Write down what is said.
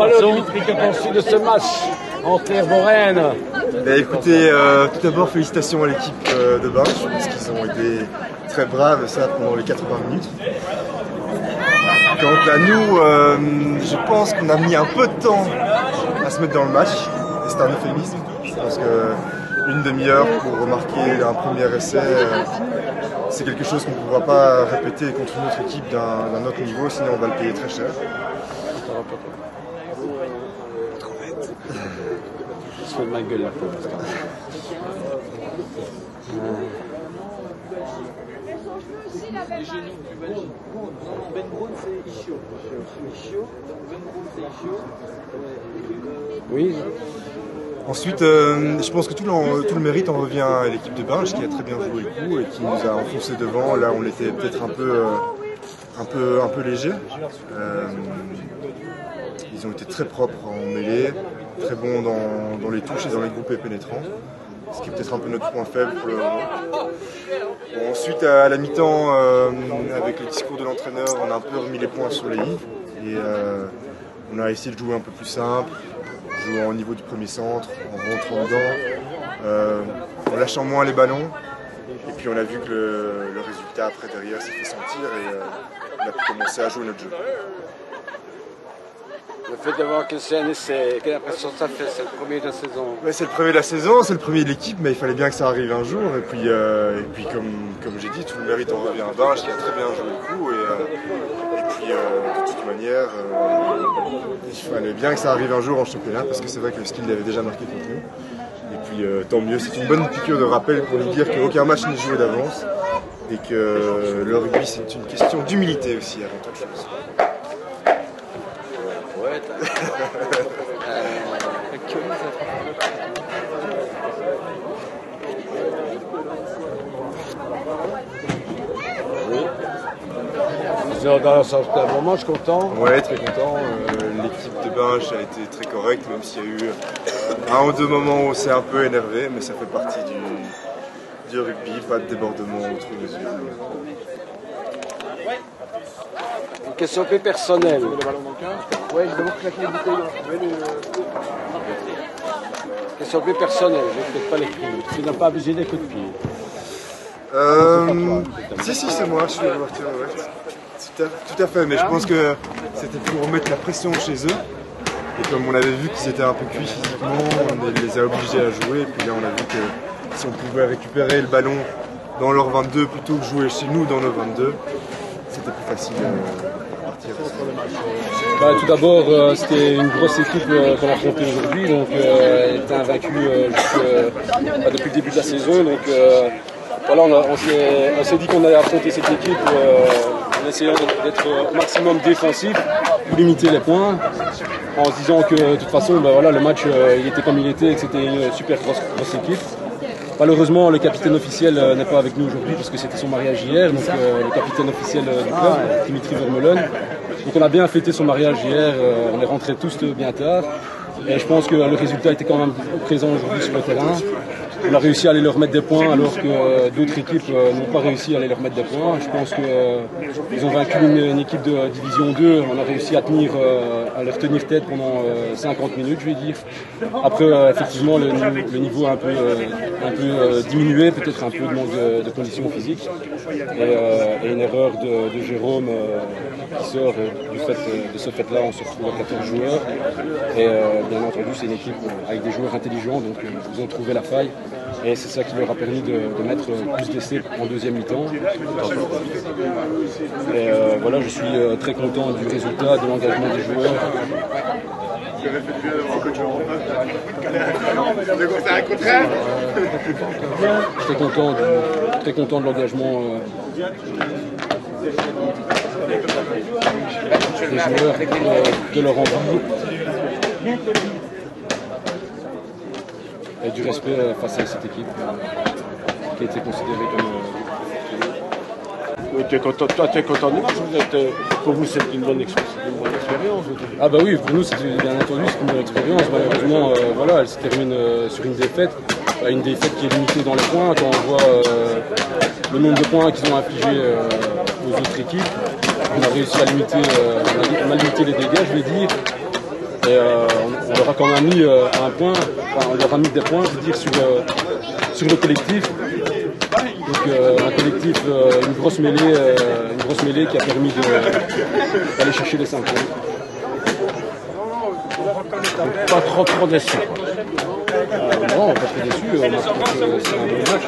Alors, Dimitri, que penses-tu de ce match en terre Lorraine? Écoutez, tout d'abord félicitations à l'équipe de Binche, parce qu'ils ont été très braves ça pendant les 80 minutes. Quant à nous, je pense qu'on a mis un peu de temps à se mettre dans le match, et c'est un euphémisme. Je pense qu'une demi-heure pour remarquer un premier essai, c'est quelque chose qu'on ne pourra pas répéter contre une autre équipe d'un autre niveau, sinon on va le payer très cher. Je fais de ma gueule la pauvre. Les genoux du Belgique. Ben Brown c'est Ishio. Ben Brown c'est Ishio. Oui. Ensuite, je pense que tout le mérite en revient à l'équipe de Binche qui a très bien joué le coup et qui nous a enfoncé devant. Là, on était peut-être un peu léger. Ils ont été très propres en mêlée, très bons dans les touches et dans les groupés pénétrants, ce qui est peut-être un peu notre point faible pour le moment. Bon, ensuite, à la mi-temps, avec le discours de l'entraîneur, on a un peu remis les points sur les i et on a essayé de jouer un peu plus simple, jouer au niveau du premier centre, en rentrant dedans, en lâchant moins les ballons. Et puis on a vu que le résultat après derrière s'est fait sentir et on a pu commencer à jouer notre jeu. Le fait d'avoir que c'est un essai, quelle impression ça fait? C'est le premier de la saison. Ouais, c'est le premier de la saison, c'est le premier de l'équipe, mais il fallait bien que ça arrive un jour. Et puis comme j'ai dit, tout le mérite en revient à Binche qui a très bien joué le coup. Et puis de toute manière, il fallait bien que ça arrive un jour en championnat, parce que c'est vrai que le skill l'avait déjà marqué contre nous. Et puis tant mieux, c'est une bonne piqûre de rappel pour nous dire qu'aucun match n'est joué d'avance. Et que le rugby c'est une question d'humilité aussi avant toute chose. C'est un bon match, content? Ouais, très content. L'équipe de Binche a été très correcte, même s'il y a eu un ou deux moments où on s'est un peu énervé, mais ça fait partie du rugby, pas de débordement outre mesure. Une question plus personnelle. Ouais, je demande claquer les bouteilles. Question plus personnelle, je ne fais pas les coups. Tu n'as pas abusé des coups de pied. Si, c'est moi, je suis à l'ouverture, ouais. Tout à fait, mais je pense que c'était pour mettre la pression chez eux. Et comme on avait vu qu'ils étaient un peu cuits physiquement, on les a obligés à jouer. Et puis là, on a vu que si on pouvait récupérer le ballon dans leur 22 plutôt que jouer chez nous dans nos 22, c'était plus facile à partir. Tout d'abord, c'était une grosse équipe qu'on a affrontée aujourd'hui. Donc, elle était invaincue depuis le début de la saison. Donc, voilà, on s'est dit qu'on allait affronter cette équipe en essayant d'être au maximum défensif pour limiter les points, en se disant que de toute façon le match il était comme il était et que c'était une super grosse équipe. Malheureusement, le capitaine officiel n'est pas avec nous aujourd'hui parce que c'était son mariage hier, donc le capitaine officiel du club, Dimitri Vermeulen. Donc on a bien fêté son mariage hier, on est rentrés tous bien tard. Et je pense que le résultat était quand même présent aujourd'hui sur le terrain. On a réussi à aller leur mettre des points alors que d'autres équipes n'ont pas réussi à aller leur mettre des points. Je pense qu'ils ont vaincu une équipe de Division 2. On a réussi à leur tenir tête pendant 50 minutes, je vais dire. Après, effectivement, le niveau a un peu diminué, peut-être un peu de manque de conditions physiques. Et une erreur de Jérôme qui sort de ce fait-là. On se retrouve à 14 joueurs. Et bien entendu, c'est une équipe avec des joueurs intelligents, donc ils ont trouvé la faille. Et c'est ça qui leur a permis de mettre plus d'essais en deuxième mi-temps. Et voilà, je suis très content du résultat, de l'engagement des joueurs. Très content de l'engagement des joueurs, de leur envie. Et du respect face à cette équipe qui a été considérée comme... Toi, tu es content du match? Pour vous, c'est une bonne expérience? Ah bah oui, pour nous, bien entendu, c'est une bonne expérience. Malheureusement, elle se termine sur une défaite. Une défaite qui est limitée dans les points. Quand on voit le nombre de points qu'ils ont infligés aux autres équipes, on a réussi à limiter les dégâts, je vais dire. Et on leur a quand même mis un point, enfin, on leur a mis des points, je veux dire, sur le collectif. Donc un collectif, une grosse mêlée qui a permis d'aller chercher les 5 points. Pas trop déçu. Non, pas très déçu, c'est un bon match.